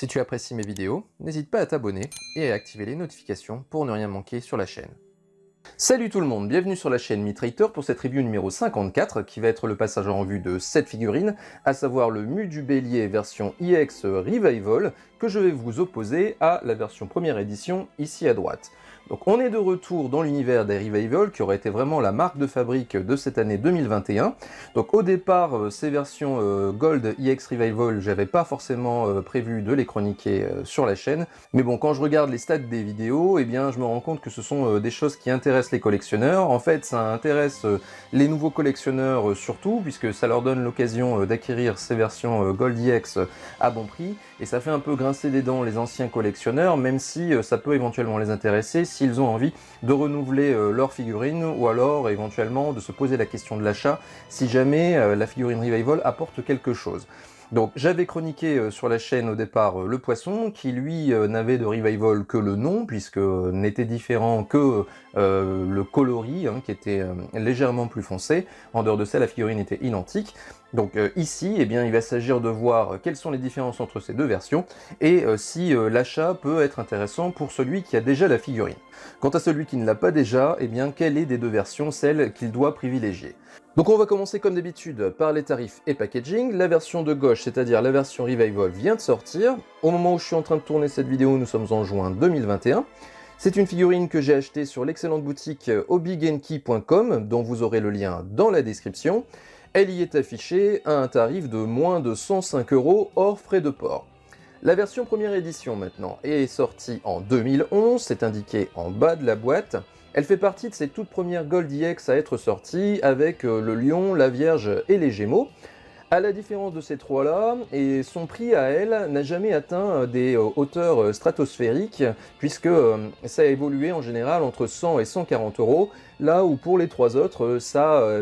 Si tu apprécies mes vidéos, n'hésite pas à t'abonner et à activer les notifications pour ne rien manquer sur la chaîne. Salut tout le monde, bienvenue sur la chaîne MeatRater pour cette review numéro 54 qui va être le passage en revue de 7 figurines, à savoir le Mu du Bélier version EX Revival que je vais vous opposer à la version première édition ici à droite. Donc on est de retour dans l'univers des Revival qui aurait été vraiment la marque de fabrique de cette année 2021. Donc au départ ces versions Gold EX Revival, j'avais pas forcément prévu de les chroniquer sur la chaîne, mais bon, quand je regarde les stats des vidéos, eh bien je me rends compte que ce sont des choses qui intéressent les collectionneurs. En fait ça intéresse les nouveaux collectionneurs surtout, puisque ça leur donne l'occasion d'acquérir ces versions Gold EX à bon prix, et ça fait un peu grincer des dents les anciens collectionneurs, même si ça peut éventuellement les intéresser s'ils ont envie de renouveler leur figurine, ou alors éventuellement de se poser la question de l'achat si jamais la figurine Revival apporte quelque chose. Donc j'avais chroniqué sur la chaîne au départ le poisson, qui lui n'avait de Revival que le nom, puisque n'était différent que le coloris, qui était légèrement plus foncé. En dehors de ça, la figurine était identique. Donc ici, eh bien, il va s'agir de voir quelles sont les différences entre ces deux versions, et si l'achat peut être intéressant pour celui qui a déjà la figurine. Quant à celui qui ne l'a pas déjà, eh bien, quelle est des deux versions celle qu'il doit privilégier? Donc on va commencer comme d'habitude par les tarifs et packaging. La version de gauche, c'est-à-dire la version Revival, vient de sortir. Au moment où je suis en train de tourner cette vidéo, nous sommes en juin 2021. C'est une figurine que j'ai achetée sur l'excellente boutique hobbygenki.com, dont vous aurez le lien dans la description. Elle y est affichée à un tarif de moins de 105 € hors frais de port. La version première édition maintenant est sortie en 2011, c'est indiqué en bas de la boîte. Elle fait partie de ces toutes premières Gold EX à être sorties, avec le lion, la vierge et les gémeaux. À la différence de ces trois-là, et son prix à elle n'a jamais atteint des hauteurs stratosphériques, puisque ça a évolué en général entre 100 et 140 €, là où pour les trois autres,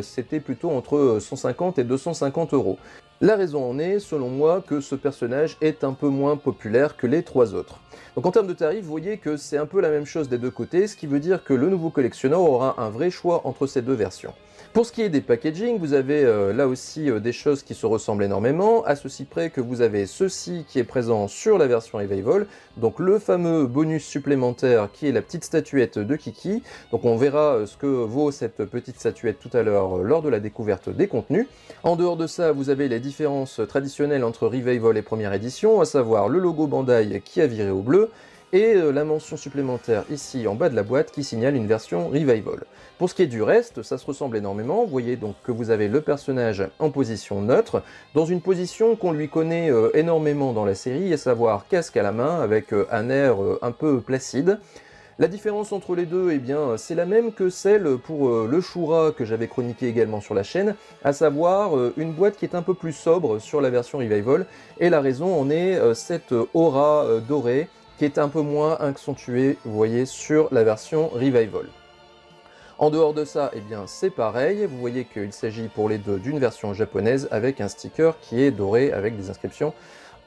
c'était plutôt entre 150 et 250 €. La raison en est, selon moi, que ce personnage est un peu moins populaire que les trois autres. Donc en termes de tarifs, vous voyez que c'est un peu la même chose des deux côtés, ce qui veut dire que le nouveau collectionneur aura un vrai choix entre ces deux versions. Pour ce qui est des packaging, vous avez là aussi des choses qui se ressemblent énormément, à ceci près que vous avez ceci qui est présent sur la version Revival, donc le fameux bonus supplémentaire qui est la petite statuette de Kiki. Donc on verra ce que vaut cette petite statuette tout à l'heure lors de la découverte des contenus. En dehors de ça, vous avez les différences traditionnelles entre Revival et première édition, à savoir le logo Bandai qui a viré au bleu, et la mention supplémentaire ici en bas de la boîte qui signale une version Revival. Pour ce qui est du reste, ça se ressemble énormément. Vous voyez donc que vous avez le personnage en position neutre, dans une position qu'on lui connaît énormément dans la série, à savoir casque à la main avec un air un peu placide. La différence entre les deux, eh bien, c'est la même que celle pour le Shura que j'avais chroniqué également sur la chaîne, à savoir une boîte qui est un peu plus sobre sur la version Revival, et la raison en est cette aura dorée qui est un peu moins accentuée, vous voyez, sur la version Revival. En dehors de ça, eh bien, c'est pareil, vous voyez qu'il s'agit pour les deux d'une version japonaise avec un sticker qui est doré avec des inscriptions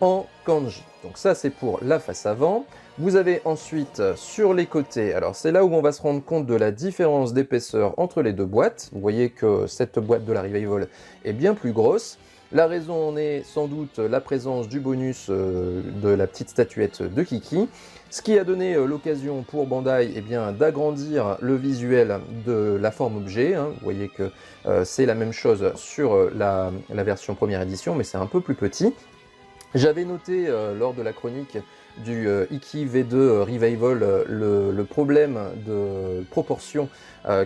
en kanji. Donc ça c'est pour la face avant. Vous avez ensuite sur les côtés, alors c'est là où on va se rendre compte de la différence d'épaisseur entre les deux boîtes. Vous voyez que cette boîte de la Revival est bien plus grosse. La raison en est sans doute la présence du bonus de la petite statuette de Kiki, ce qui a donné l'occasion pour Bandai d'agrandir le visuel de la forme objet. Vous voyez que c'est la même chose sur la version première édition, mais c'est un peu plus petit. J'avais noté lors de la chronique du Iki V2 Revival le problème de proportion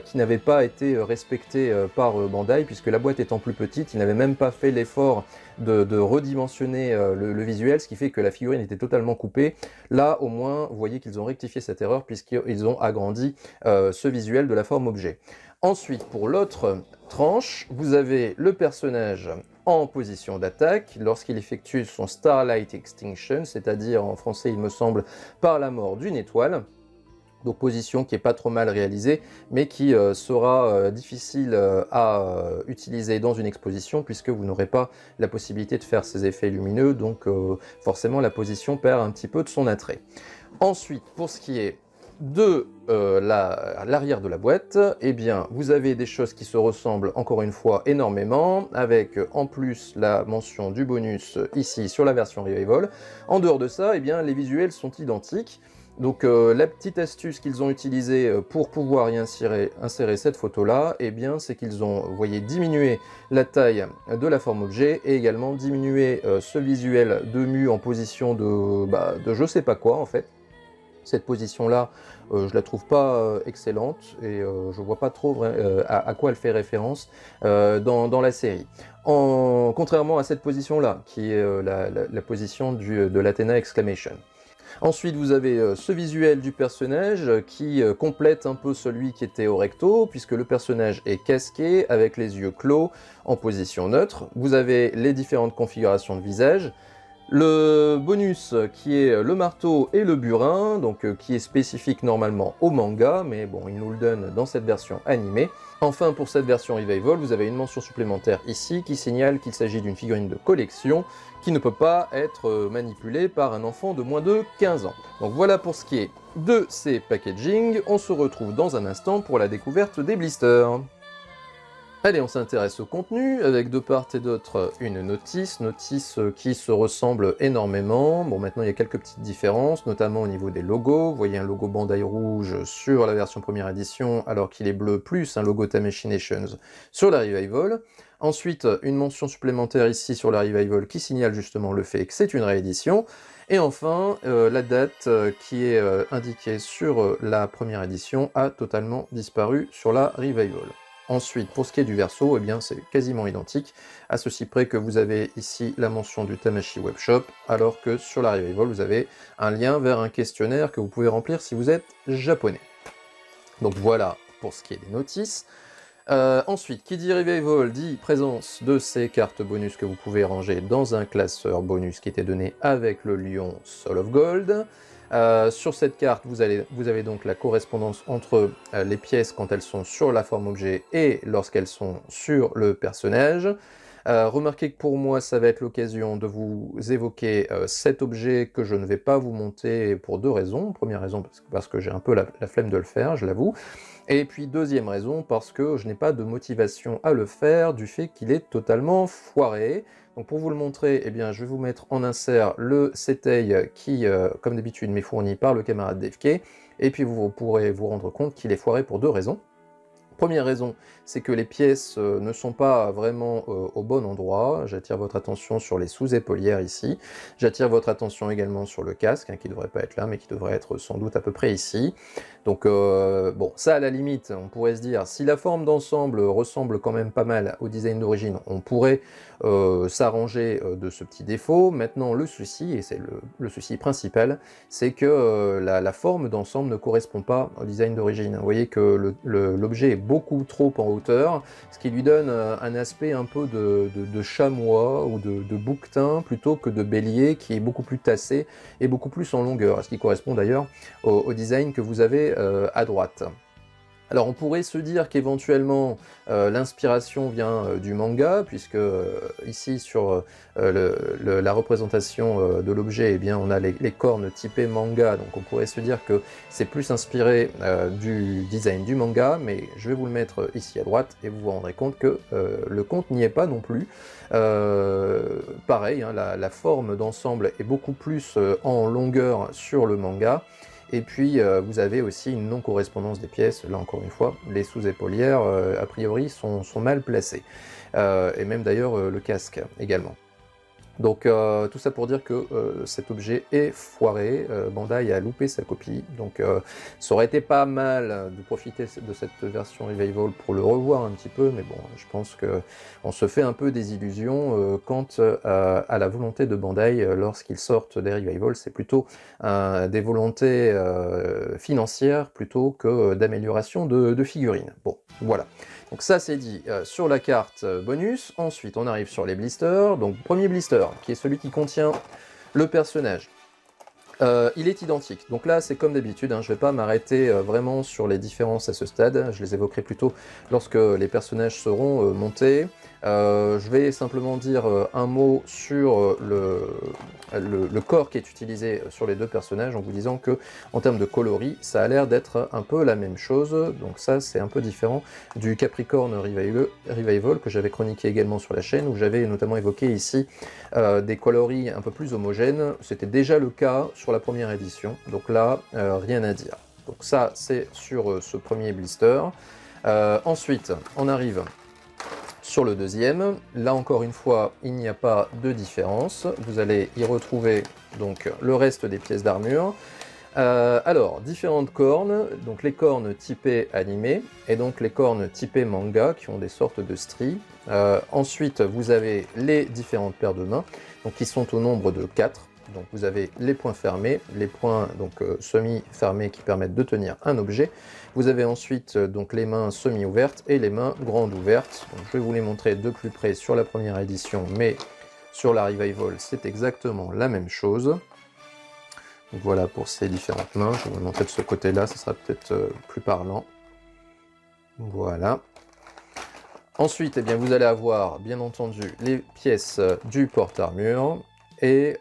qui n'avait pas été respecté par Bandai, puisque la boîte étant plus petite, ils n'avaient même pas fait l'effort de redimensionner le visuel, ce qui fait que la figurine était totalement coupée. Là, au moins, vous voyez qu'ils ont rectifié cette erreur, puisqu'ils ont agrandi ce visuel de la forme objet. Ensuite, pour l'autre tranche, vous avez le personnage en position d'attaque lorsqu'il effectue son Starlight Extinction, c'est-à-dire en français il me semble par la mort d'une étoile. Donc position qui est pas trop mal réalisée, mais qui sera difficile à utiliser dans une exposition, puisque vous n'aurez pas la possibilité de faire ces effets lumineux, donc forcément la position perd un petit peu de son attrait. Ensuite, pour ce qui est de l'arrière de la boîte, eh bien, vous avez des choses qui se ressemblent encore une fois énormément, avec en plus la mention du bonus ici sur la version Revival. En dehors de ça, eh bien, les visuels sont identiques. Donc la petite astuce qu'ils ont utilisée pour pouvoir y insérer cette photo-là, eh bien, c'est qu'ils ont, vous voyez, diminué la taille de la forme objet et également diminué ce visuel de mu en position de je sais pas quoi en fait. Cette position-là, je la trouve pas excellente et je vois pas trop à quoi elle fait référence dans la série. Contrairement à cette position-là, qui est la position de l'Athena Exclamation. Ensuite, vous avez ce visuel du personnage qui complète un peu celui qui était au recto, puisque le personnage est casqué, avec les yeux clos, en position neutre. Vous avez les différentes configurations de visage. Le bonus qui est le marteau et le burin, donc qui est spécifique normalement au manga, mais bon, il nous le donne dans cette version animée. Enfin, pour cette version Revival, vous avez une mention supplémentaire ici qui signale qu'il s'agit d'une figurine de collection qui ne peut pas être manipulée par un enfant de moins de 15 ans. Donc voilà pour ce qui est de ces packaging. On se retrouve dans un instant pour la découverte des blisters. Allez, on s'intéresse au contenu, avec de part et d'autre une notice qui se ressemble énormément. Bon, maintenant il y a quelques petites différences, notamment au niveau des logos. Vous voyez un logo Bandai rouge sur la version première édition, alors qu'il est bleu, plus un logo Tamashii Nations sur la Revival. Ensuite, une mention supplémentaire ici sur la Revival qui signale justement le fait que c'est une réédition. Et enfin, la date qui est indiquée sur la première édition a totalement disparu sur la Revival. Ensuite, pour ce qui est du verso, eh bien c'est quasiment identique, à ceci près que vous avez ici la mention du Tamashii Webshop, alors que sur la Revival, vous avez un lien vers un questionnaire que vous pouvez remplir si vous êtes japonais. Donc voilà pour ce qui est des notices. Ensuite, qui dit Revival dit présence de ces cartes bonus que vous pouvez ranger dans un classeur bonus qui était donné avec le lion Soul of Gold. Sur cette carte, vous avez donc la correspondance entre les pièces quand elles sont sur la forme objet et lorsqu'elles sont sur le personnage. Remarquez que pour moi, ça va être l'occasion de vous évoquer cet objet que je ne vais pas vous monter pour deux raisons. Première raison, parce que j'ai un peu la flemme de le faire, je l'avoue. Et puis deuxième raison, parce que je n'ai pas de motivation à le faire du fait qu'il est totalement foiré. Donc pour vous le montrer, eh bien, je vais vous mettre en insert le setei qui, comme d'habitude, m'est fourni par le camarade DFK, et puis vous pourrez vous rendre compte qu'il est foiré pour deux raisons. Première raison, c'est que les pièces ne sont pas vraiment au bon endroit. J'attire votre attention sur les sous-épaulières ici. J'attire votre attention également sur le casque, hein, qui ne devrait pas être là, mais qui devrait être sans doute à peu près ici. Donc bon, ça à la limite, on pourrait se dire, si la forme d'ensemble ressemble quand même pas mal au design d'origine, on pourrait s'arranger de ce petit défaut. Maintenant, le souci, et c'est le souci principal, c'est que la forme d'ensemble ne correspond pas au design d'origine. Vous voyez que l'objet est beaucoup trop en hauteur, ce qui lui donne un aspect un peu de chamois ou de bouquetin plutôt que de bélier qui est beaucoup plus tassé et beaucoup plus en longueur, ce qui correspond d'ailleurs au design que vous avez à droite. Alors on pourrait se dire qu'éventuellement l'inspiration vient du manga, puisque ici sur la représentation de l'objet, eh bien on a les cornes typées manga, donc on pourrait se dire que c'est plus inspiré du design du manga, mais je vais vous le mettre ici à droite et vous vous rendrez compte que le compte n'y est pas non plus. Pareil, hein, la forme d'ensemble est beaucoup plus en longueur sur le manga. Et puis vous avez aussi une non-correspondance des pièces, là encore une fois, les sous-épaulières a priori sont mal placées, et même d'ailleurs le casque également. Donc tout ça pour dire que cet objet est foiré, Bandai a loupé sa copie, donc ça aurait été pas mal de profiter de cette version Revival pour le revoir un petit peu, mais bon, je pense qu'on se fait un peu des illusions quant à la volonté de Bandai lorsqu'ils sortent des Revivals, c'est plutôt des volontés financières plutôt que d'amélioration de figurines. Bon, voilà. Donc ça c'est dit sur la carte bonus. Ensuite on arrive sur les blisters. Donc premier blister qui est celui qui contient le personnage. Il est identique. Donc là c'est comme d'habitude, hein, je ne vais pas m'arrêter vraiment sur les différences à ce stade. Je les évoquerai plutôt lorsque les personnages seront montés. Je vais simplement dire un mot sur le corps qui est utilisé sur les deux personnages en vous disant que en termes de coloris, ça a l'air d'être un peu la même chose, donc ça c'est un peu différent du Capricorn Revival que j'avais chroniqué également sur la chaîne, où j'avais notamment évoqué ici des coloris un peu plus homogènes. C'était déjà le cas sur la première édition, donc là, rien à dire. Donc ça, c'est sur ce premier blister. Ensuite, on arrive sur le deuxième. Là, encore une fois, il n'y a pas de différence. Vous allez y retrouver donc le reste des pièces d'armure. Alors, différentes cornes, donc les cornes typées animées, et donc les cornes typées manga, qui ont des sortes de stries. Ensuite, vous avez les différentes paires de mains, donc qui sont au nombre de 4. Donc vous avez les poings fermés, les poings semi-fermés qui permettent de tenir un objet. Vous avez ensuite donc les mains semi-ouvertes et les mains grandes ouvertes. Donc, je vais vous les montrer de plus près sur la première édition, mais sur la Revival, c'est exactement la même chose. Donc voilà pour ces différentes mains, je vais vous le montrer de ce côté-là, ça sera peut-être plus parlant. Voilà. Ensuite, eh bien, vous allez avoir, bien entendu, les pièces du porte-armure, et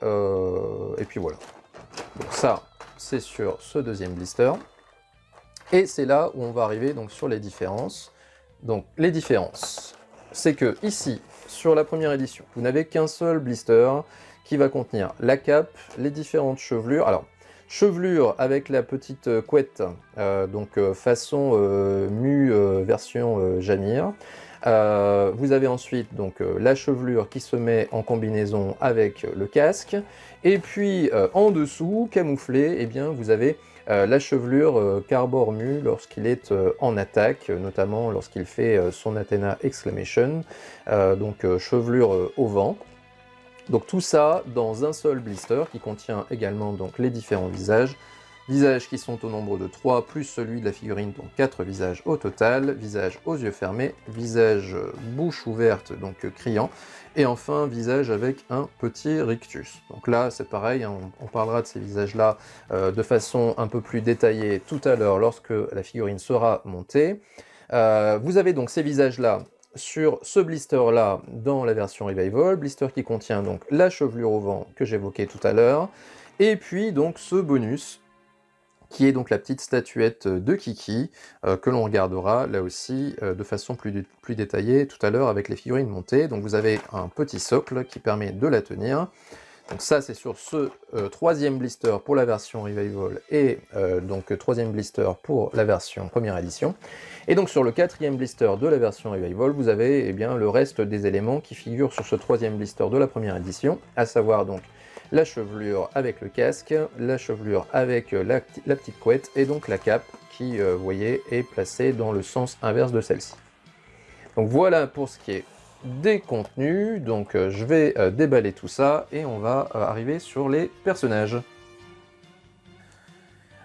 puis voilà. Donc ça, c'est sur ce deuxième blister. Et c'est là où on va arriver donc sur les différences. Donc les différences, c'est que ici, sur la première édition, vous n'avez qu'un seul blister qui va contenir la cape, les différentes chevelures. Alors, chevelure avec la petite couette, façon Mu version Jamir. Vous avez ensuite donc la chevelure qui se met en combinaison avec le casque, et puis en dessous, camouflé, eh bien, vous avez la chevelure qu'arbore Mu lorsqu'il est en attaque, notamment lorsqu'il fait son Athena Exclamation, chevelure au vent. Donc tout ça dans un seul blister qui contient également donc les différents visages. Visages qui sont au nombre de 3, plus celui de la figurine, donc 4 visages au total, visage aux yeux fermés, visage bouche ouverte, donc criant, et enfin visage avec un petit rictus. Donc là c'est pareil, hein, on parlera de ces visages-là de façon un peu plus détaillée tout à l'heure lorsque la figurine sera montée. Vous avez donc ces visages-là sur ce blister-là dans la version Revival, blister qui contient donc la chevelure au vent que j'évoquais tout à l'heure, et puis donc ce bonus, qui est donc la petite statuette de Kiki, que l'on regardera là aussi de façon plus détaillée tout à l'heure avec les figurines montées. Donc vous avez un petit socle qui permet de la tenir. Donc ça c'est sur ce troisième blister pour la version Revival et troisième blister pour la version première édition. Et donc sur le quatrième blister de la version Revival, vous avez le reste des éléments qui figurent sur ce troisième blister de la première édition, à savoir donc la chevelure avec le casque, la chevelure avec la petite couette, et donc la cape qui, vous voyez, est placée dans le sens inverse de celle-ci. Donc voilà pour ce qui est des contenus, donc je vais déballer tout ça, et on va arriver sur les personnages.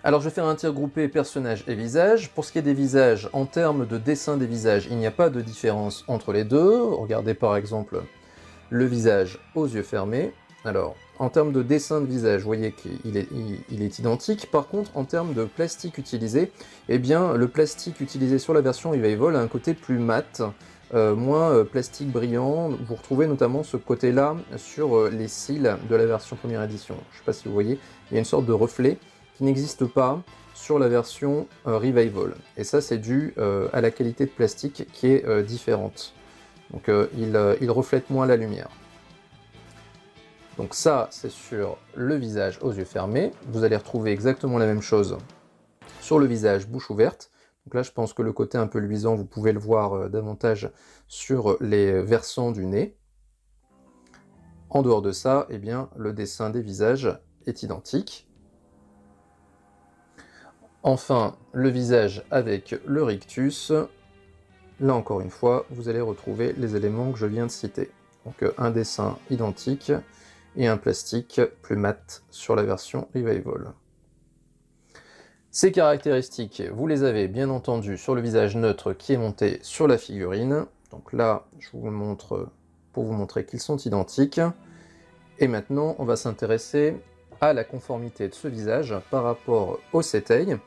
Alors je vais faire un tir groupé personnages et visages. Pour ce qui est des visages, en termes de dessin des visages, il n'y a pas de différence entre les deux. Regardez par exemple le visage aux yeux fermés. Alors, en termes de dessin de visage, vous voyez qu'il est identique. Par contre, en termes de plastique utilisé, eh bien, le plastique utilisé sur la version Revival a un côté plus mat, moins plastique brillant. Vous retrouvez notamment ce côté-là sur les cils de la version première édition. Je ne sais pas si vous voyez, il y a une sorte de reflet qui n'existe pas sur la version Revival. Et ça, c'est dû à la qualité de plastique qui est différente. Donc, il reflète moins la lumière. Donc ça, c'est sur le visage aux yeux fermés. Vous allez retrouver exactement la même chose sur le visage bouche ouverte. Donc là, je pense que le côté un peu luisant, vous pouvez le voir davantage sur les versants du nez. En dehors de ça, eh bien, le dessin des visages est identique. Enfin, le visage avec le rictus. Là, encore une fois, vous allez retrouver les éléments que je viens de citer. Donc un dessin identique, et un plastique plus mat sur la version Revival. Ces caractéristiques, vous les avez bien entendu sur le visage neutre qui est monté sur la figurine. Donc là, je vous le montre pour vous montrer qu'ils sont identiques. Et maintenant, on va s'intéresser à la conformité de ce visage par rapport au setei.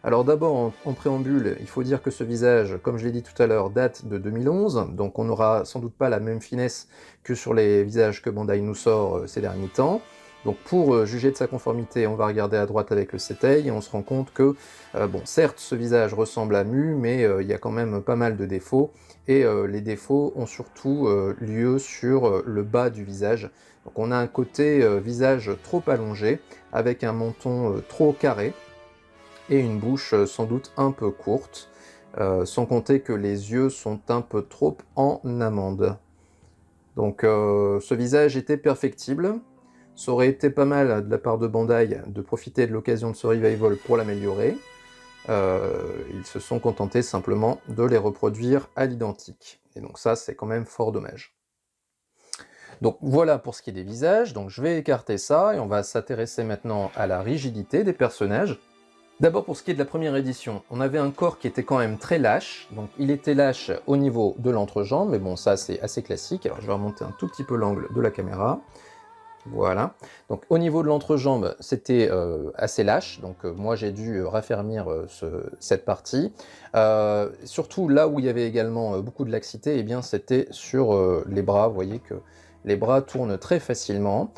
Alors d'abord, en préambule, il faut dire que ce visage, comme je l'ai dit tout à l'heure, date de 2011, donc on n'aura sans doute pas la même finesse que sur les visages que Bandai nous sort ces derniers temps. Donc pour juger de sa conformité, on va regarder à droite avec le Setei, et on se rend compte que, bon, certes, ce visage ressemble à Mu, mais il y a quand même pas mal de défauts, et les défauts ont surtout lieu sur le bas du visage. Donc on a un côté visage trop allongé, avec un menton trop carré, et une bouche sans doute un peu courte, sans compter que les yeux sont un peu trop en amande. Donc ce visage était perfectible, ça aurait été pas mal de la part de Bandai de profiter de l'occasion de ce revival pour l'améliorer. Ils se sont contentés simplement de les reproduire à l'identique. Et donc ça, c'est quand même fort dommage. Donc voilà pour ce qui est des visages, donc je vais écarter ça et on va s'intéresser maintenant à la rigidité des personnages. D'abord pour ce qui est de la première édition, on avait un corps qui était quand même très lâche, donc il était lâche au niveau de l'entrejambe, mais bon ça c'est assez classique, alors je vais remonter un tout petit peu l'angle de la caméra. Voilà, donc au niveau de l'entrejambe, c'était assez lâche, donc moi j'ai dû raffermir cette partie. Surtout là où il y avait également beaucoup de laxité, eh bien c'était sur les bras, vous voyez que les bras tournent très facilement.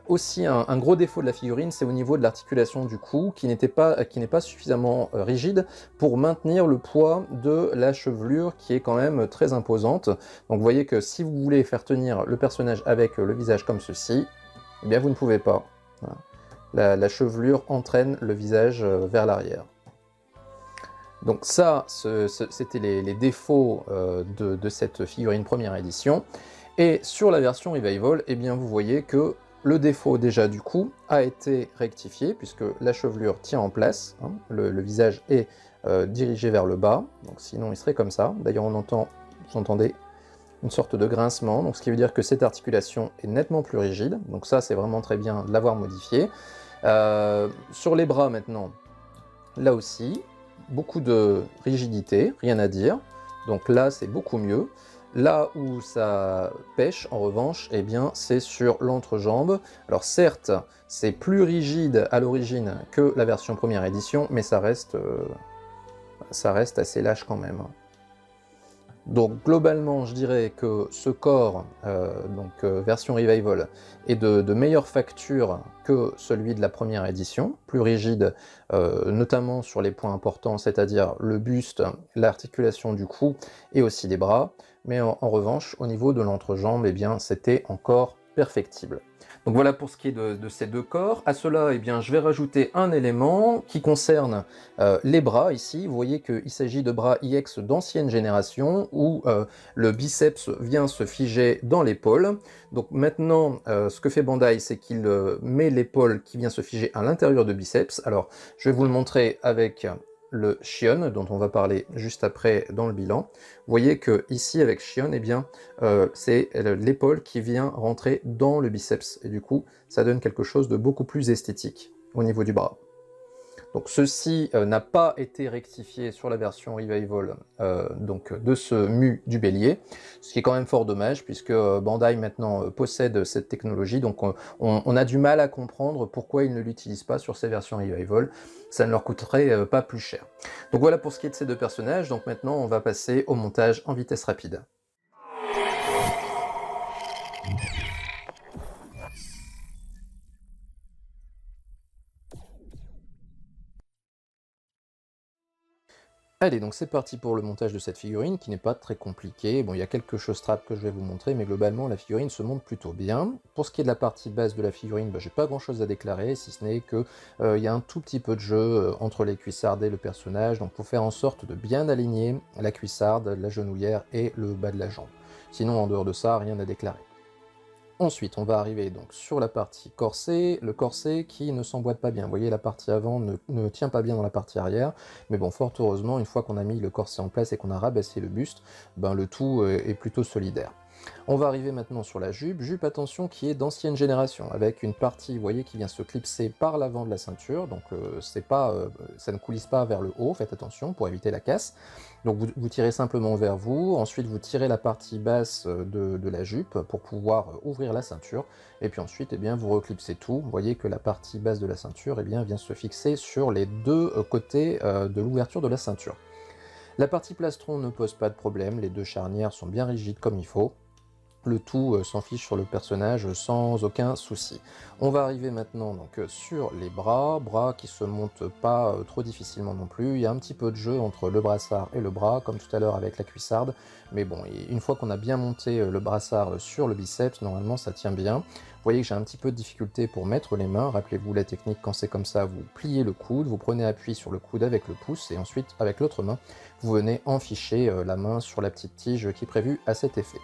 Aussi un gros défaut de la figurine, c'est au niveau de l'articulation du cou, qui n'est pas suffisamment rigide pour maintenir le poids de la chevelure, qui est quand même très imposante. Donc vous voyez que si vous voulez faire tenir le personnage avec le visage comme ceci, eh bien vous ne pouvez pas. Voilà. La chevelure entraîne le visage vers l'arrière. Donc ça, c'était les défauts de cette figurine première édition. Et sur la version Revival, eh bien vous voyez que le défaut déjà du cou a été rectifié, puisque la chevelure tient en place, hein, le visage est dirigé vers le bas, donc sinon il serait comme ça. D'ailleurs vous entendez une sorte de grincement, donc ce qui veut dire que cette articulation est nettement plus rigide, donc ça c'est vraiment très bien de l'avoir modifié. Sur les bras maintenant, là aussi, beaucoup de rigidité, rien à dire, donc là c'est beaucoup mieux. Là où ça pêche, en revanche, eh bien, c'est sur l'entrejambe. Alors certes, c'est plus rigide à l'origine que la version première édition, mais ça reste assez lâche quand même. Donc globalement, je dirais que ce corps, version Revival, est de meilleure facture que celui de la première édition, plus rigide, notamment sur les points importants, c'est-à-dire le buste, l'articulation du cou et aussi des bras, mais en revanche, au niveau de l'entrejambe, eh bien, c'était encore perfectible. Donc voilà pour ce qui est de ces deux corps. À cela, eh bien, je vais rajouter un élément qui concerne les bras ici. Vous voyez qu'il s'agit de bras IX d'ancienne génération où le biceps vient se figer dans l'épaule. Donc maintenant, ce que fait Bandai, c'est qu'il met l'épaule qui vient se figer à l'intérieur de biceps. Alors, je vais vous le montrer avec le Shion, dont on va parler juste après dans le bilan. Vous voyez que ici avec Shion, eh bien, c'est l'épaule qui vient rentrer dans le biceps, et du coup, ça donne quelque chose de beaucoup plus esthétique au niveau du bras. Donc ceci n'a pas été rectifié sur la version Revival de ce mu du bélier, ce qui est quand même fort dommage, puisque Bandai maintenant possède cette technologie, donc on a du mal à comprendre pourquoi ils ne l'utilisent pas sur ces versions Revival, ça ne leur coûterait pas plus cher. Donc voilà pour ce qui est de ces deux personnages, donc maintenant on va passer au montage en vitesse rapide. Allez, donc c'est parti pour le montage de cette figurine, qui n'est pas très compliqué. Bon, il y a quelques straps que je vais vous montrer, mais globalement, la figurine se monte plutôt bien. Pour ce qui est de la partie basse de la figurine, j'ai pas grand chose à déclarer, si ce n'est que il y a un tout petit peu de jeu entre les cuissardes et le personnage, donc pour faire en sorte de bien aligner la cuissarde, la genouillère et le bas de la jambe. Sinon, en dehors de ça, rien à déclarer. Ensuite, on va arriver donc sur la partie corset, le corset qui ne s'emboîte pas bien. Vous voyez, la partie avant ne tient pas bien dans la partie arrière, mais bon, fort heureusement, une fois qu'on a mis le corset en place et qu'on a rabaissé le buste, ben, le tout est plutôt solidaire. On va arriver maintenant sur la jupe. Jupe, attention, qui est d'ancienne génération, avec une partie, vous voyez, qui vient se clipser par l'avant de la ceinture, donc ça ne coulisse pas vers le haut, faites attention pour éviter la casse. Donc vous tirez simplement vers vous, ensuite vous tirez la partie basse de la jupe pour pouvoir ouvrir la ceinture, et puis ensuite eh bien, vous reclipsez tout. Vous voyez que la partie basse de la ceinture eh bien, vient se fixer sur les deux côtés de l'ouverture de la ceinture. La partie plastron ne pose pas de problème, les deux charnières sont bien rigides comme il faut. Le tout s'en fiche sur le personnage sans aucun souci. On va arriver maintenant donc sur les bras qui se montent pas trop difficilement non plus. Il y a un petit peu de jeu entre le brassard et le bras, comme tout à l'heure avec la cuissarde. Mais bon, une fois qu'on a bien monté le brassard sur le biceps, normalement ça tient bien. Vous voyez que j'ai un petit peu de difficulté pour mettre les mains. Rappelez-vous la technique, quand c'est comme ça, vous pliez le coude, vous prenez appui sur le coude avec le pouce, et ensuite avec l'autre main, vous venez enficher la main sur la petite tige qui est prévue à cet effet.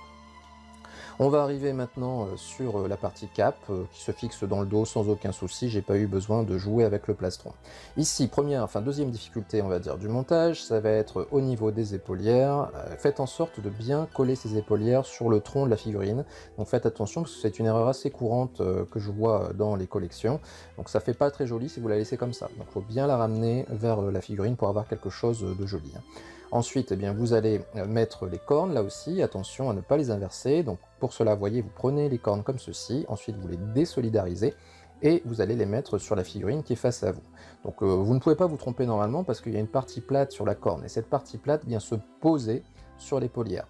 On va arriver maintenant sur la partie cap qui se fixe dans le dos sans aucun souci, j'ai pas eu besoin de jouer avec le plastron. Ici, deuxième difficulté on va dire du montage, ça va être au niveau des épaulières. Faites en sorte de bien coller ces épaulières sur le tronc de la figurine, donc faites attention parce que c'est une erreur assez courante que je vois dans les collections, donc ça fait pas très joli si vous la laissez comme ça, donc il faut bien la ramener vers la figurine pour avoir quelque chose de joli. Ensuite, eh bien, vous allez mettre les cornes, là aussi, attention à ne pas les inverser. Donc pour cela, vous voyez, vous prenez les cornes comme ceci, ensuite vous les désolidarisez, et vous allez les mettre sur la figurine qui est face à vous. Donc vous ne pouvez pas vous tromper normalement, parce qu'il y a une partie plate sur la corne, et cette partie plate vient se poser sur l'épaulière.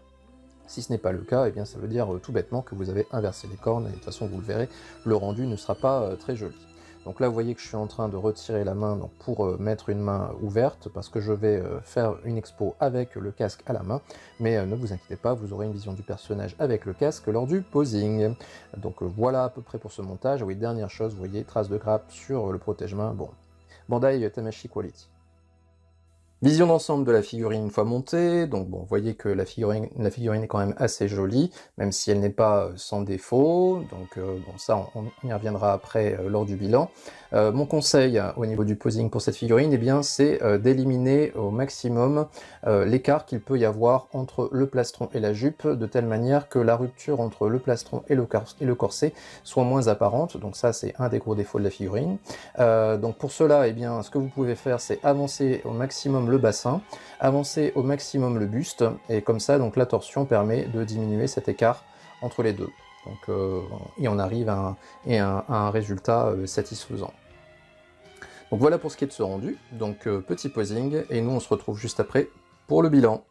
Si ce n'est pas le cas, eh bien, ça veut dire tout bêtement que vous avez inversé les cornes, et de toute façon vous le verrez, le rendu ne sera pas très joli. Donc là vous voyez que je suis en train de retirer la main donc pour mettre une main ouverte, parce que je vais faire une expo avec le casque à la main, mais ne vous inquiétez pas, vous aurez une vision du personnage avec le casque lors du posing. Donc voilà à peu près pour ce montage. Oui, dernière chose, vous voyez, trace de grappe sur le protège-main, bon, Bandai Tamashii Quality. Vision d'ensemble de la figurine une fois montée, donc bon, vous voyez que la figurine est quand même assez jolie, même si elle n'est pas sans défaut, donc bon ça on y reviendra après lors du bilan. Mon conseil au niveau du posing pour cette figurine, eh bien c'est d'éliminer au maximum l'écart qu'il peut y avoir entre le plastron et la jupe, de telle manière que la rupture entre le plastron et le corset soit moins apparente, donc ça c'est un des gros défauts de la figurine. Donc pour cela, eh bien, ce que vous pouvez faire, c'est avancer au maximum le bassin, avancer au maximum le buste, et comme ça, donc la torsion permet de diminuer cet écart entre les deux. Donc, et on arrive à un résultat satisfaisant. Donc voilà pour ce qui est de ce rendu. Donc petit posing, et nous on se retrouve juste après pour le bilan.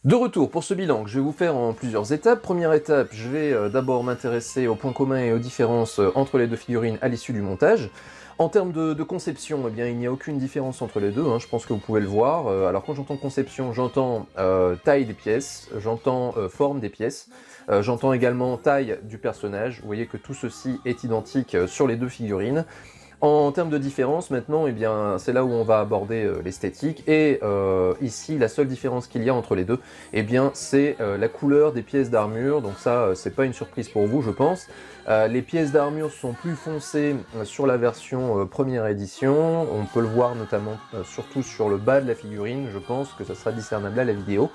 De retour pour ce bilan que je vais vous faire en plusieurs étapes. Première étape, je vais d'abord m'intéresser aux points communs et aux différences entre les deux figurines à l'issue du montage. En termes de conception, eh bien, il n'y a aucune différence entre les deux, hein, je pense que vous pouvez le voir. Alors quand j'entends conception, j'entends taille des pièces, j'entends forme des pièces, j'entends également taille du personnage. Vous voyez que tout ceci est identique sur les deux figurines. En termes de différence, maintenant, eh bien, c'est là où on va aborder l'esthétique, et ici, la seule différence qu'il y a entre les deux, eh bien, c'est la couleur des pièces d'armure. Donc ça, c'est pas une surprise pour vous, je pense. Les pièces d'armure sont plus foncées sur la version première édition. On peut le voir notamment, surtout sur le bas de la figurine. Je pense que ça sera discernable à la vidéo.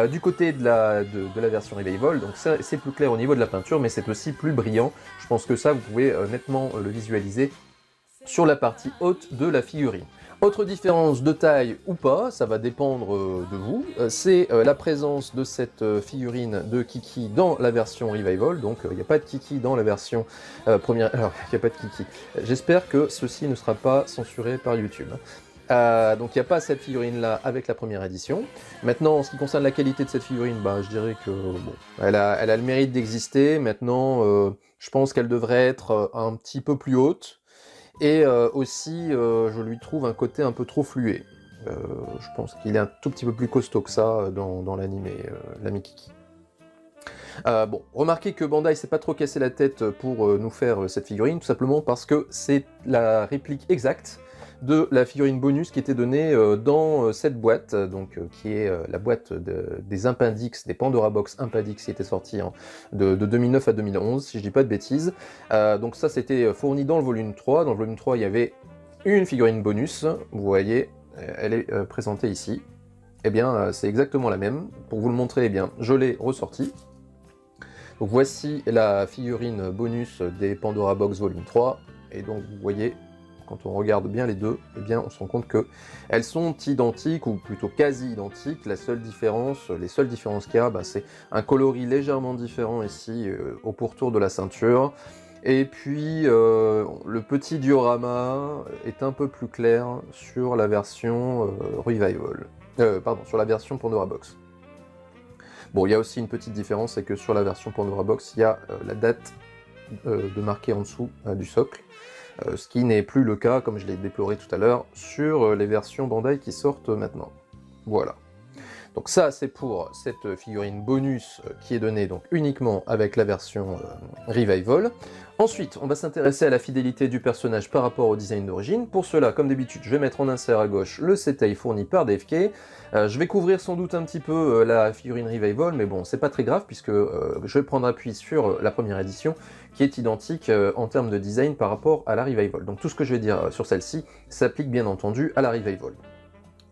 Du côté de la version Revival, donc c'est plus clair au niveau de la peinture, mais c'est aussi plus brillant. Je pense que ça, vous pouvez nettement le visualiser sur la partie haute de la figurine. Autre différence de taille ou pas, ça va dépendre de vous, c'est la présence de cette figurine de Kiki dans la version Revival. Donc il n'y a pas de Kiki dans la version première... Alors, il n'y a pas de Kiki. J'espère que ceci ne sera pas censuré par YouTube. Donc il n'y a pas cette figurine là avec la première édition. Maintenant, en ce qui concerne la qualité de cette figurine, bah, je dirais que bon, elle a le mérite d'exister. Maintenant, je pense qu'elle devrait être un petit peu plus haute. Et aussi, je lui trouve un côté un peu trop fluet. Je pense qu'il est un tout petit peu plus costaud que ça dans l'animé, l'ami Kiki. Bon, remarquez que Bandai s'est pas trop cassé la tête pour nous faire cette figurine, tout simplement parce que c'est la réplique exacte de la figurine bonus qui était donnée dans cette boîte, donc qui est la boîte des Impendix, des Pandora Box Impendix qui était sortie de 2009 à 2011, si je dis pas de bêtises. Donc ça, c'était fourni dans le volume 3. Dans le volume 3, il y avait une figurine bonus, vous voyez, elle est présentée ici. Eh bien, c'est exactement la même. Pour vous le montrer, eh bien, je l'ai ressortie. Donc voici la figurine bonus des Pandora Box volume 3, et donc vous voyez, quand on regarde bien les deux, eh bien on se rend compte que elles sont identiques, ou plutôt quasi identiques. La seule différence, les seules différences qu'il y a, bah, c'est un coloris légèrement différent ici, au pourtour de la ceinture, et puis le petit diorama est un peu plus clair sur la version Revival, pardon, sur la version Pandora Box. Bon, il y a aussi une petite différence, c'est que sur la version Pandora Box, il y a la date de marquée en dessous du socle, ce qui n'est plus le cas, comme je l'ai déploré tout à l'heure, sur les versions Bandai qui sortent maintenant. Voilà. Donc ça, c'est pour cette figurine bonus qui est donnée donc uniquement avec la version Revival. Ensuite, on va s'intéresser à la fidélité du personnage par rapport au design d'origine. Pour cela, comme d'habitude, je vais mettre en insert à gauche le setai fourni par DFK. Je vais couvrir sans doute un petit peu la figurine Revival, mais bon, c'est pas très grave puisque je vais prendre appui sur la première édition qui est identique en termes de design par rapport à la Revival. Donc tout ce que je vais dire sur celle-ci s'applique bien entendu à la Revival.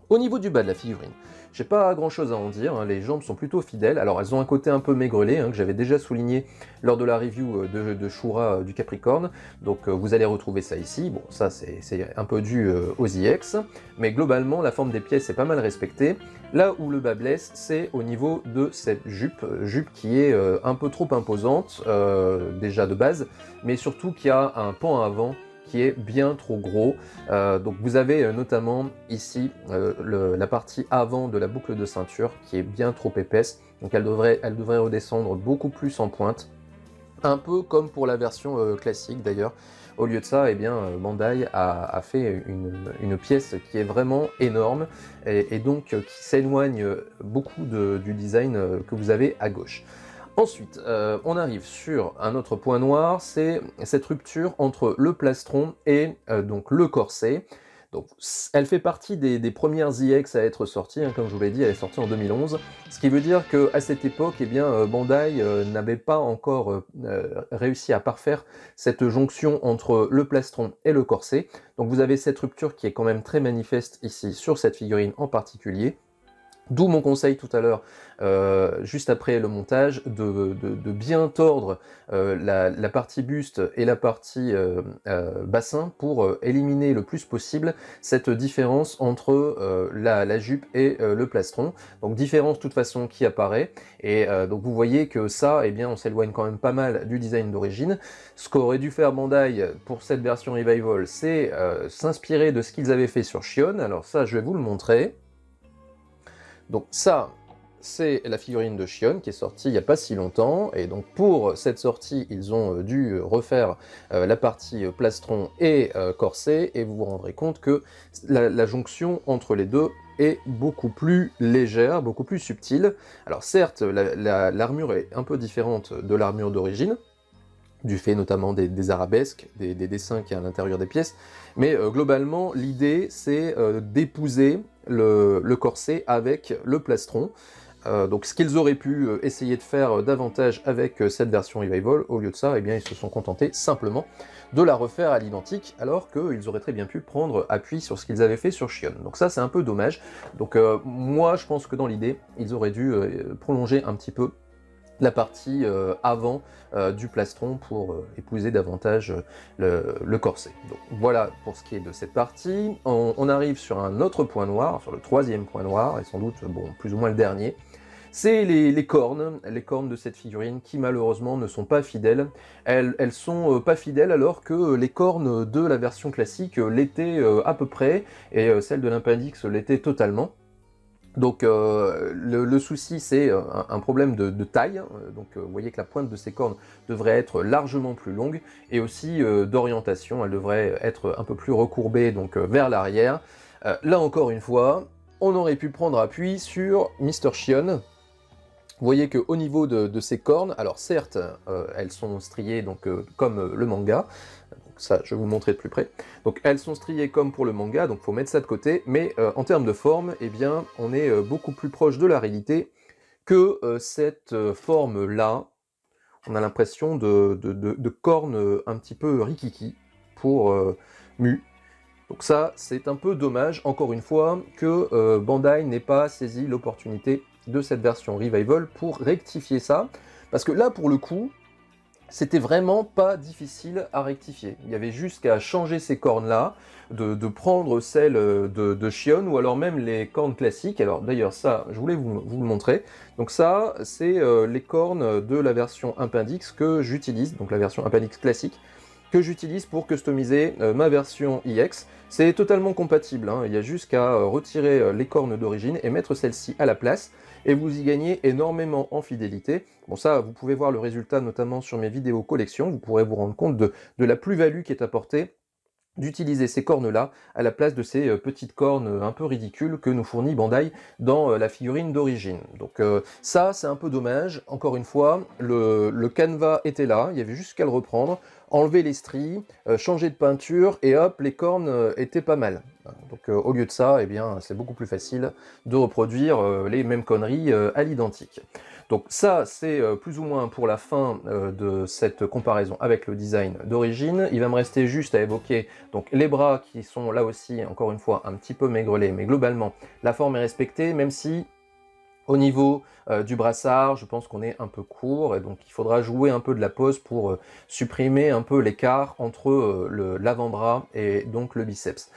Au niveau du bas de la figurine, j'ai pas grand chose à en dire, hein, les jambes sont plutôt fidèles. Alors elles ont un côté un peu maigrelet, hein, que j'avais déjà souligné lors de la review de Shura du Capricorne, donc vous allez retrouver ça ici. Bon, ça c'est un peu dû aux EX, mais globalement la forme des pièces est pas mal respectée. Là où le bas blesse, c'est au niveau de cette jupe qui est un peu trop imposante, déjà de base, mais surtout qui a un pan avant qui est bien trop gros. Donc vous avez notamment ici la partie avant de la boucle de ceinture qui est bien trop épaisse, donc elle devrait redescendre beaucoup plus en pointe, un peu comme pour la version classique d'ailleurs. Au lieu de ça, eh bien, Bandai a fait une pièce qui est vraiment énorme et donc qui s'éloigne beaucoup du design que vous avez à gauche. Ensuite, on arrive sur un autre point noir, c'est cette rupture entre le plastron et donc le corset. Donc, elle fait partie des premières EX à être sorties, hein, comme je vous l'ai dit, elle est sortie en 2011, ce qui veut dire qu'à cette époque, eh bien, Bandai n'avait pas encore réussi à parfaire cette jonction entre le plastron et le corset. Donc vous avez cette rupture qui est quand même très manifeste ici sur cette figurine en particulier. D'où mon conseil tout à l'heure, juste après le montage, de bien tordre la partie buste et la partie bassin pour éliminer le plus possible cette différence entre la jupe et le plastron. Donc différence de toute façon qui apparaît, et donc vous voyez que ça, eh bien, on s'éloigne quand même pas mal du design d'origine. Ce qu'aurait dû faire Bandai pour cette version Revival, c'est s'inspirer de ce qu'ils avaient fait sur Shion. Alors ça, je vais vous le montrer. Donc ça, c'est la figurine de Shion qui est sortie il n'y a pas si longtemps, et donc pour cette sortie, ils ont dû refaire la partie plastron et corset, et vous vous rendrez compte que la jonction entre les deux est beaucoup plus légère, beaucoup plus subtile. Alors certes, l'armure est un peu différente de l'armure d'origine, du fait notamment des arabesques, des dessins qu'il y a à l'intérieur des pièces, mais globalement, l'idée, c'est d'épouser le corset avec le plastron. Donc ce qu'ils auraient pu essayer de faire davantage avec cette version Revival, au lieu de ça, eh bien, ils se sont contentés simplement de la refaire à l'identique, alors qu'ils auraient très bien pu prendre appui sur ce qu'ils avaient fait sur Shion. Donc ça, c'est un peu dommage. Donc moi, je pense que dans l'idée, ils auraient dû prolonger un petit peu la partie avant du plastron pour épouser davantage le corset. Donc voilà pour ce qui est de cette partie. On arrive sur un autre point noir, sur le troisième point noir, et sans doute bon, plus ou moins le dernier. C'est les cornes de cette figurine qui malheureusement ne sont pas fidèles. Elles sont pas fidèles alors que les cornes de la version classique l'étaient à peu près, et celle de l'Impendix l'était totalement. Donc le souci, c'est un problème de taille, donc vous voyez que la pointe de ces cornes devrait être largement plus longue, et aussi d'orientation, elle devrait être un peu plus recourbée, donc vers l'arrière. Là encore une fois, on aurait pu prendre appui sur Mr. Shion. Vous voyez qu'au niveau de ces cornes, alors certes, elles sont striées donc, comme le manga, donc ça je vais vous le montrer de plus près. Donc elles sont striées comme pour le manga, donc il faut mettre ça de côté, mais en termes de forme, eh bien, on est beaucoup plus proche de la réalité que cette forme-là. On a l'impression de cornes un petit peu rikiki pour Mu. Donc ça, c'est un peu dommage, encore une fois, que Bandai n'ait pas saisi l'opportunité de cette version Revival pour rectifier ça, parce que là, pour le coup, c'était vraiment pas difficile à rectifier. Il y avait juste qu'à changer ces cornes-là, de prendre celles de Shion, ou alors même les cornes classiques. Alors d'ailleurs, ça, je voulais vous le montrer. Donc ça, c'est les cornes de la version Impendix que j'utilise, donc la version Impendix classique, que j'utilise pour customiser ma version iX. C'est totalement compatible, hein. Il y a juste qu'à retirer les cornes d'origine et mettre celle-ci à la place, et vous y gagnez énormément en fidélité. Bon ça, vous pouvez voir le résultat notamment sur mes vidéos collection, vous pourrez vous rendre compte de la plus-value qui est apportée d'utiliser ces cornes-là à la place de ces petites cornes un peu ridicules que nous fournit Bandai dans la figurine d'origine. Donc ça, c'est un peu dommage. Encore une fois, le canevas était là, il y avait juste qu'à le reprendre, enlever les stries, changer de peinture, et hop, les cornes étaient pas mal. Donc au lieu de ça, eh bien, c'est beaucoup plus facile de reproduire les mêmes conneries à l'identique. Donc ça, c'est plus ou moins pour la fin de cette comparaison avec le design d'origine. Il va me rester juste à évoquer donc les bras qui sont là aussi, encore une fois, un petit peu maigrelet, mais globalement, la forme est respectée, même si au niveau du brassard, je pense qu'on est un peu court, et donc il faudra jouer un peu de la pose pour supprimer un peu l'écart entre l'avant-bras et donc le biceps.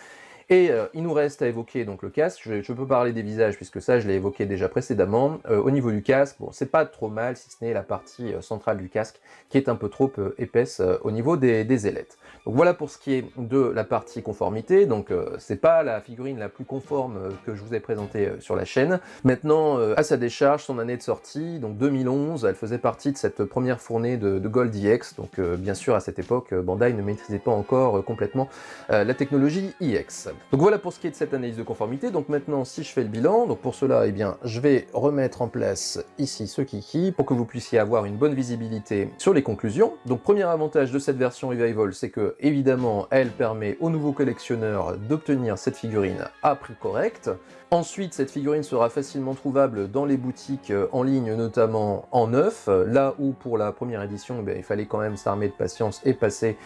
Et il nous reste à évoquer donc le casque. Je peux parler des visages puisque ça je l'ai évoqué déjà précédemment. Au niveau du casque, bon, c'est pas trop mal si ce n'est la partie centrale du casque qui est un peu trop épaisse au niveau des ailettes. Donc voilà pour ce qui est de la partie conformité. Donc c'est pas la figurine la plus conforme que je vous ai présentée sur la chaîne. Maintenant, à sa décharge, son année de sortie, donc 2011, elle faisait partie de cette première fournée de Gold EX. Donc bien sûr à cette époque, Bandai ne maîtrisait pas encore complètement la technologie iX. Donc voilà pour ce qui est de cette analyse de conformité. Donc maintenant, si je fais le bilan, donc pour cela, eh bien, je vais remettre en place ici ce kiki pour que vous puissiez avoir une bonne visibilité sur les conclusions. Donc premier avantage de cette version Revival, c'est que évidemment, elle permet aux nouveaux collectionneurs d'obtenir cette figurine à prix correct. Ensuite, cette figurine sera facilement trouvable dans les boutiques en ligne, notamment en neuf, là où pour la première édition, eh bien, il fallait quand même s'armer de patience et passer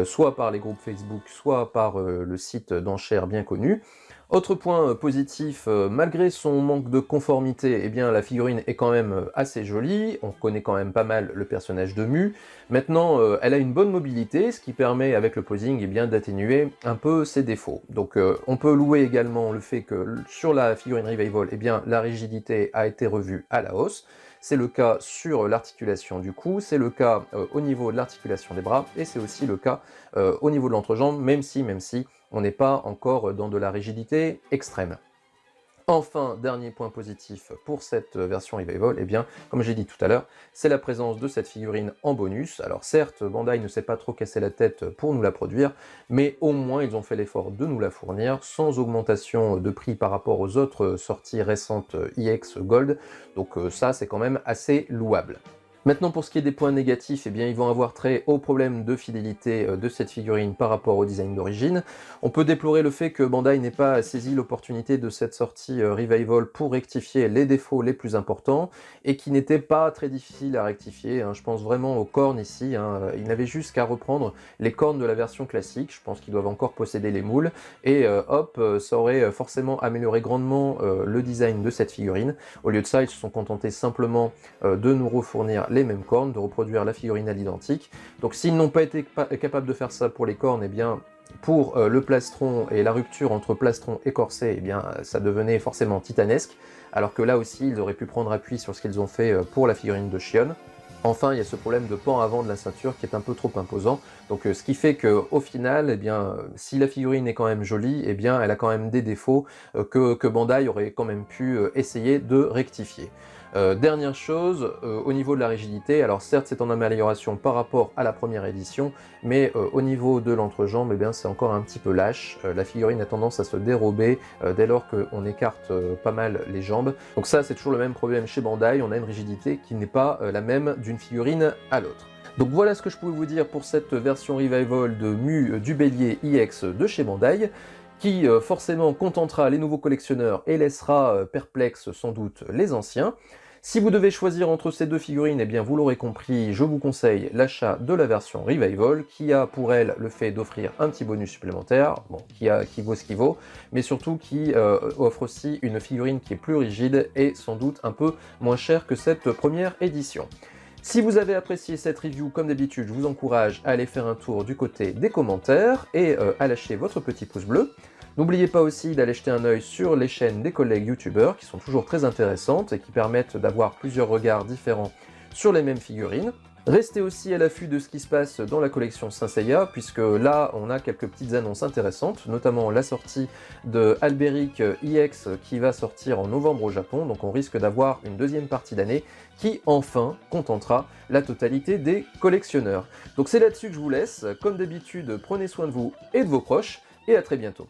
soit par les groupes Facebook, soit par le site d'enchères bien connu. Autre point positif, malgré son manque de conformité, eh bien la figurine est quand même assez jolie, on connaît quand même pas mal le personnage de Mu. Maintenant, elle a une bonne mobilité, ce qui permet avec le posing eh bien d'atténuer un peu ses défauts. Donc on peut louer également le fait que sur la figurine Revival, eh bien la rigidité a été revue à la hausse. C'est le cas sur l'articulation du cou, c'est le cas au niveau de l'articulation des bras, et c'est aussi le cas au niveau de l'entrejambe, même si on n'est pas encore dans de la rigidité extrême. Enfin, dernier point positif pour cette version Revival, eh bien, comme j'ai dit tout à l'heure, c'est la présence de cette figurine en bonus. Alors certes, Bandai ne s'est pas trop cassé la tête pour nous la produire, mais au moins ils ont fait l'effort de nous la fournir, sans augmentation de prix par rapport aux autres sorties récentes EX Gold, donc ça c'est quand même assez louable. Maintenant, pour ce qui est des points négatifs, eh bien, ils vont avoir trait au problème de fidélité de cette figurine par rapport au design d'origine. On peut déplorer le fait que Bandai n'ait pas saisi l'opportunité de cette sortie Revival pour rectifier les défauts les plus importants, et qui n'était pas très difficile à rectifier, hein. Je pense vraiment aux cornes ici, hein. Ils n'avaient juste qu'à reprendre les cornes de la version classique, je pense qu'ils doivent encore posséder les moules, et hop, ça aurait forcément amélioré grandement le design de cette figurine. Au lieu de ça, ils se sont contentés simplement de nous refournir les mêmes cornes, de reproduire la figurine à l'identique. Donc s'ils n'ont pas été capables de faire ça pour les cornes, eh bien pour le plastron et la rupture entre plastron et corset, eh bien ça devenait forcément titanesque, alors que là aussi ils auraient pu prendre appui sur ce qu'ils ont fait pour la figurine de Shion. Enfin, il y a ce problème de pan avant de la ceinture qui est un peu trop imposant, donc ce qui fait qu'au final, eh bien, si la figurine est quand même jolie, eh bien, elle a quand même des défauts que Bandai aurait quand même pu essayer de rectifier. Dernière chose, au niveau de la rigidité, alors certes c'est en amélioration par rapport à la première édition, mais au niveau de l'entrejambe, eh bien c'est encore un petit peu lâche. La figurine a tendance à se dérober dès lors qu'on écarte pas mal les jambes. Donc ça c'est toujours le même problème chez Bandai, on a une rigidité qui n'est pas la même d'une figurine à l'autre. Donc voilà ce que je pouvais vous dire pour cette version Revival de Mu du Bélier EX de chez Bandai, qui forcément contentera les nouveaux collectionneurs et laissera perplexes sans doute les anciens. Si vous devez choisir entre ces deux figurines, eh bien vous l'aurez compris, je vous conseille l'achat de la version Revival, qui a pour elle le fait d'offrir un petit bonus supplémentaire, bon, qui vaut ce qu'il vaut, mais surtout qui offre aussi une figurine qui est plus rigide et sans doute un peu moins chère que cette première édition. Si vous avez apprécié cette review, comme d'habitude, je vous encourage à aller faire un tour du côté des commentaires et à lâcher votre petit pouce bleu. N'oubliez pas aussi d'aller jeter un œil sur les chaînes des collègues youtubeurs qui sont toujours très intéressantes et qui permettent d'avoir plusieurs regards différents sur les mêmes figurines. Restez aussi à l'affût de ce qui se passe dans la collection Saint Seiya, puisque là on a quelques petites annonces intéressantes, notamment la sortie de Alberic EX qui va sortir en novembre au Japon, donc on risque d'avoir une deuxième partie d'année qui enfin contentera la totalité des collectionneurs. Donc c'est là-dessus que je vous laisse, comme d'habitude prenez soin de vous et de vos proches, et à très bientôt.